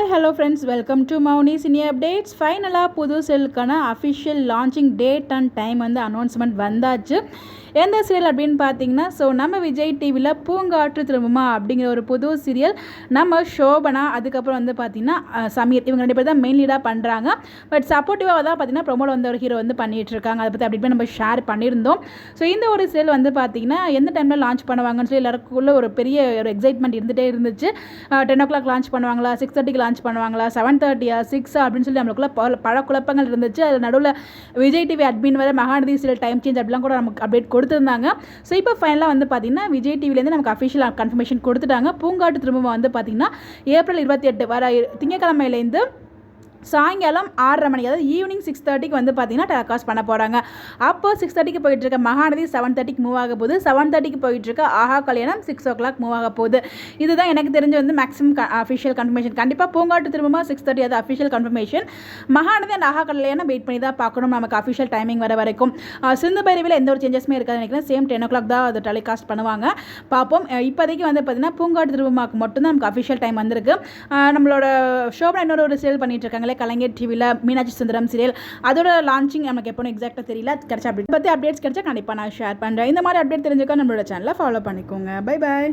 Hi hello friends, welcome to Mouni cine updates. ஃபைனலாக புது செல்லுக்கான official launching date and time வந்து அனௌன்ஸ்மெண்ட் வந்தாச்சு. எந்த சீரியல் அப்படின்னு பார்த்தீங்கன்னா, நம்ம விஜய் டிவியில் பூங்காற்று திரும்புமா அப்படிங்கிற ஒரு புது சீரியல் நம்ம ஷோபனா, அதுக்கப்புறம் வந்து பார்த்திங்கன்னா சமீர், இவங்க 2 பேர் தான் மெயின் லீடாக பண்ணுறாங்க. பட் சப்போர்ட்டிவாக தான் பார்த்திங்கன்னா ப்ரொமோட் வந்த ஒரு ஹீரோ வந்து பண்ணிகிட்ருக்காங்க. அதை பற்றி அப்படி நம்ம ஷேர் பண்ணியிருந்தோம். இந்த ஒரு சீரியல் வந்து பார்த்திங்கன்னா எந்த டைமில் லான்ச் பண்ணுவாங்கன்னு சொல்லி எல்லாருக்குள்ள ஒரு பெரிய ஒரு எக்ஸைட்மெண்ட் இருந்துகிட்டே இருந்துச்சு. 10 o'clock லான்ச் பண்ணுவாங்களா, 6:30 லான்ச் பண்ணுவாங்களா, 7:30 6 அப்படின்னு சொல்லி நம்மளுக்குள்ள பல குழப்பங்கள் இருந்துச்சு. அது நடுவில் விஜய் டிவி அட்மின் வர மகாநதி சீரியல் டைம் சேஞ்ச் அப்படிலாம் கூட நமக்கு அப்டேட் கொடுத்துருந்தாங்க. இப்போ ஃபைனலாக வந்து பார்த்திங்கன்னா விஜய் டிவிலேருந்து நமக்கு அஃபிஷியல் கன்ஃபர்மேஷன் கொடுத்துட்டாங்க. பூங்காட்டு திரும்ப வந்து பார்த்திங்கன்னா ஏப்ரல் 28 வர திங்கக்கிழமையிலேருந்து சாயங்காலம் 6:30 மணிக்கு, அதாவது ஈவினிங் 6:30 வந்து பார்த்தீங்கன்னா டெலிகாஸ்ட் பண்ண போகிறாங்க. அப்போ 6:30 போயிட்டுருக்க மகாநதி 7:30 மூவ் ஆக போகுது. 7:30 போயிட்டுருக்க ஆஹா கல்யாணம் 6 o'clock மூவ் ஆக போகுது. இதுதான் எனக்கு தெரிஞ்சு வந்து மேக்ஸிமம் அஃபிஷியல் கன்ஃபர்மேஷன். கண்டிப்பாக பூங்காட்டு திரும்பமா 6:30 அது அஃபிஷியல் கன்ஃபர்மேஷன். மகாநதி அண்ட் ஆஹா கல்யாணம் வெயிட் பண்ணி தான் பார்க்கணும் நமக்கு அஃபிஷியல் டைமிங் வர வரைக்கும். சிந்து பைரவியில் எந்த ஒரு சேஞ்சஸுமே இருக்காது நினைக்கிறேன். சேம் 10 o'clock தான் அது டெலிகாஸ்ட் பண்ணுவாங்க. பார்ப்போம். இப்போதைக்கு வந்து பார்த்தீங்கன்னா பூங்காட்டு திரும்பமாக்கு மட்டும்தான் நமக்கு அஃபிஷியல் டைம் வந்திருக்கு. நம்மளோட ஷோபனா இன்னொரு ஒரு சேல் பண்ணிட்டு இருக்காங்களே கலைஞர் டிவியில் மீனாட்சி சுந்தரம் சீரியல், அதோட லான்ச்சிங் நமக்கு எப்போ எக்ஸாக்டாக தெரியல. கிடைச்சா அப்டேட் பற்றி அப்டேட்ஸ் கிடைச்சா கண்டிப்பாக நான் ஷேர் பண்ணுறேன். இந்த மாதிரி அப்டேட் தெரிஞ்சுக்க நம்மளோட சேனலை ஃபாலோ பண்ணிக்கோங்க. Bye bye.